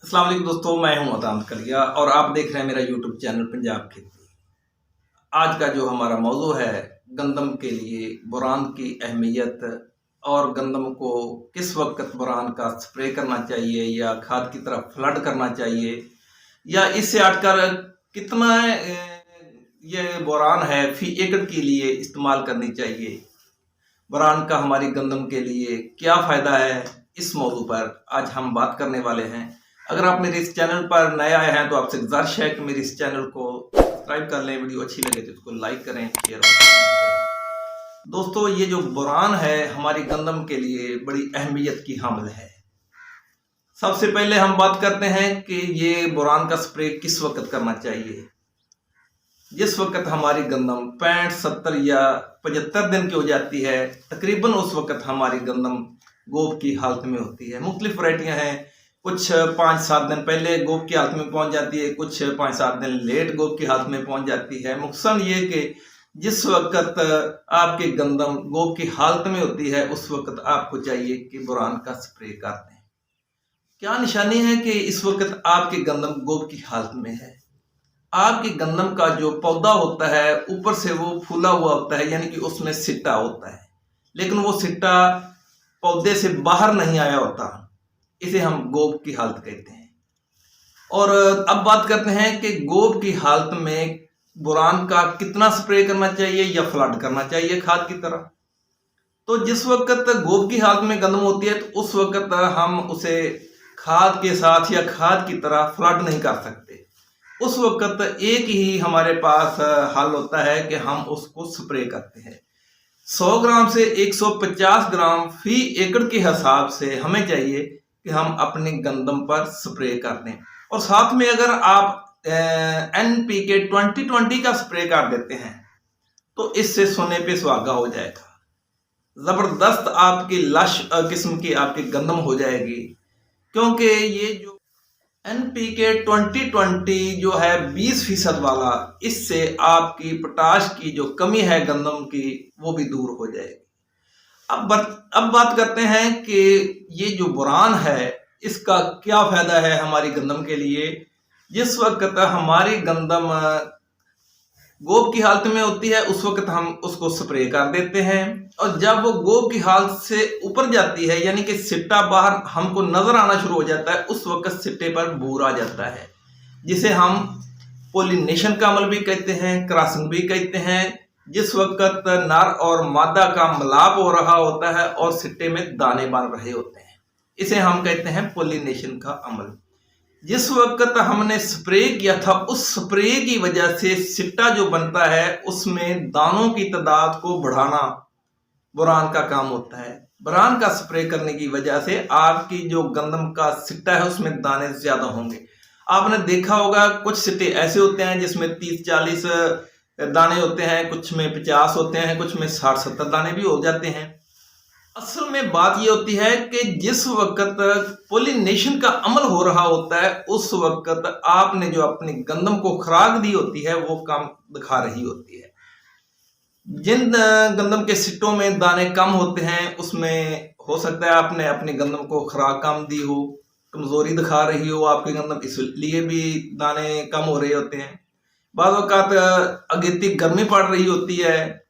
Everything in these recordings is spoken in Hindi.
अस्सलाम वालेकुम दोस्तों, मैं हूं अतान कलिया और आप देख रहे हैं मेरा यूट्यूब चैनल पंजाब खेती। आज का जो हमारा मौजू है गंदम के लिए बोरान की अहमियत और गंदम को किस वक्त बोरान का स्प्रे करना चाहिए या खाद की तरफ फ्लड करना चाहिए या इससे हटकर कितना ये बोरान है फी एकड़ के लिए इस्तेमाल करनी चाहिए। बोरान का हमारी गंदम के लिए क्या फ़ायदा है, इस मौजू पर आज हम बात करने वाले हैं। अगर आप मेरे इस चैनल पर नए आए हैं तो आपसे गुजारिश है कि मेरे इस चैनल को सब्सक्राइब कर लें, वीडियो अच्छी लगे तो इसको लाइक करें, शेयर और कमेंट करें। दोस्तों, ये जो बोरान है हमारी गंदम के लिए बड़ी अहमियत की हामिल है। सबसे पहले हम बात करते हैं कि ये बोरान का स्प्रे किस वक्त करना चाहिए। जिस वक्त हमारी गंदम 65, 70 या 75 दिन की हो जाती है, तकरीबन उस वक्त हमारी गंदम गोब की हालत में होती है। मुख्तलिफ वैरायटियाँ हैं, कुछ 5-7 दिन पहले गोब की हालत में पहुंच जाती है, कुछ 5-7 दिन लेट गोब की हालत में पहुंच जाती है। नुकसान ये कि जिस वक्त आपकी गंदम गोब की हालत में होती है उस वक्त आपको चाहिए कि बोरान का स्प्रे कर दें। क्या निशानी है कि इस वक्त आपकी गंदम गोब की हालत में है। आपकी गंदम का जो पौधा होता है ऊपर से वो फूला हुआ होता है, यानी कि उसमें सिट्टा होता है, लेकिन वो सिट्टा पौधे से बाहर नहीं आया होता। इसे हम गोब की हालत कहते हैं। और अब बात करते हैं कि गोब की हालत में बोरान का कितना स्प्रे करना चाहिए या फ्लड करना चाहिए खाद की तरह। तो जिस वक्त गोब की हालत में गंदम होती है तो उस वक्त हम उसे खाद के साथ या खाद की तरह फ्लड नहीं कर सकते। उस वक्त एक ही हमारे पास हल होता है कि हम उसको स्प्रे करते हैं। 100 ग्राम से 150 ग्राम फी एकड़ के हिसाब से हमें चाहिए कि हम अपने गंदम पर स्प्रे कर दें। और साथ में अगर आप NPK 2020 का स्प्रे कर देते हैं तो इससे सोने पे सुहागा हो जाएगा। जबरदस्त आपकी लश किस्म की आपकी गंदम हो जाएगी, क्योंकि ये जो NPK 2020 जो है 20% वाला, इससे आपकी पोटाश की जो कमी है गंदम की वो भी दूर हो जाएगी। अब बात करते हैं कि ये जो बोरान है इसका क्या फायदा है हमारी गंदम के लिए। जिस वक्त हमारी गंदम गोब की हालत में होती है उस वक्त हम उसको स्प्रे कर देते हैं, और जब वो गोब की हालत से ऊपर जाती है यानी कि सिट्टा बाहर हमको नजर आना शुरू हो जाता है, उस वक्त सिट्टे पर बूर आ जाता है, जिसे हम पोलिनेशन का अमल भी कहते हैं, क्रॉसिंग भी कहते हैं। जिस वक्त नर और मादा का मिलाप हो रहा होता है और सिट्टे में दाने बन रहे होते हैं, इसे हम कहते हैं पोलिनेशन का अमल। जिस वक्त हमने स्प्रे किया था उस स्प्रे की वजह से सिट्टा जो बनता है उसमें दानों की तादाद को बढ़ाना बोरान का काम होता है। बोरान का स्प्रे करने की वजह से आपकी जो गंदम का सिट्टा है उसमें दाने ज्यादा होंगे। आपने देखा होगा कुछ सिट्टे ऐसे होते हैं जिसमें 30-40 दाने होते हैं, कुछ में 50 होते हैं, कुछ में 60-70 दाने भी हो जाते हैं। असल में बात यह होती है कि जिस वक्त पोलिनेशन का अमल हो रहा होता है उस वक्त आपने जो अपनी गंदम को खुराक दी होती है वो काम दिखा रही होती है। जिन गंदम के सिट्टों में दाने कम होते हैं उसमें हो सकता है आपने अपनी गंदम को खुराक कम दी हो, कमजोरी दिखा रही हो आपकी गंदम, इसलिए भी दाने कम हो रहे होते हैं। बाद वक़्त अगेती गर्मी पड़ रही होती है,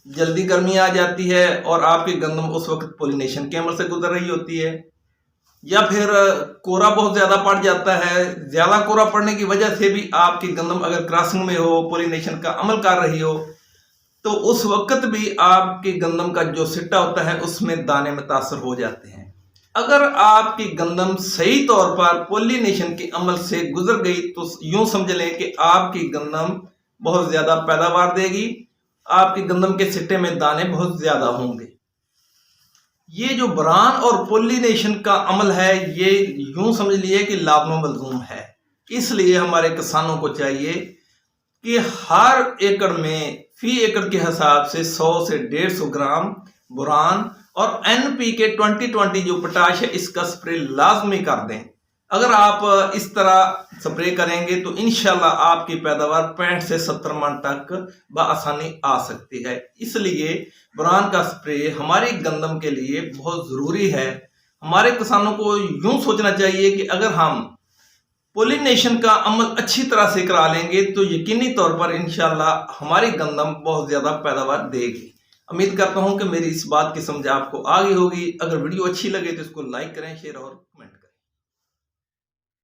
जल्दी गर्मी आ जाती है और आपकी गंदम उस वक्त पोलिनेशन के अमल से गुजर रही होती है, या फिर कोरा बहुत ज्यादा पड़ जाता है। ज्यादा कोरा पड़ने की वजह से भी आपकी गंदम अगर क्रॉसिंग में हो, पोलिनेशन का अमल कर रही हो, तो उस वक्त भी आपकी गंदम का जो सिट्टा होता है उसमें दाने मुतासर हो जाते हैं। अगर आपकी गंदम सही तौर पर पोलिनेशन के अमल से गुजर गई तो यूं समझ लें कि आपकी गंदम बहुत ज्यादा पैदावार देगी, आपकी गंदम के सिट्टे में दाने बहुत ज्यादा होंगे। ये जो बोरान और पोलिनेशन का अमल है ये यूं समझ लिए कि लाजम मलजूम है। इसलिए हमारे किसानों को चाहिए कि हर एकड़ में फी एकड़ के हिसाब से 100 से 150 ग्राम बोरान और NPK 2020 जो पोटाश है इसका स्प्रे लाजमी कर दें। अगर आप इस तरह स्प्रे करेंगे तो इंशाल्लाह आपकी पैदावार 65 से 70 मन तक बआसानी आ सकती है। इसलिए बोरान का स्प्रे हमारी गंदम के लिए बहुत ज़रूरी है। हमारे किसानों को यूं सोचना चाहिए कि अगर हम पोलिनेशन का अमल अच्छी तरह से करा लेंगे तो यकीनी तौर पर इंशाल्लाह हमारी गंदम बहुत ज़्यादा पैदावार देगी। उम्मीद करता हूं कि मेरी इस बात की समझ आपको आ गई होगी। अगर वीडियो अच्छी लगे तो इसको लाइक करें, शेयर और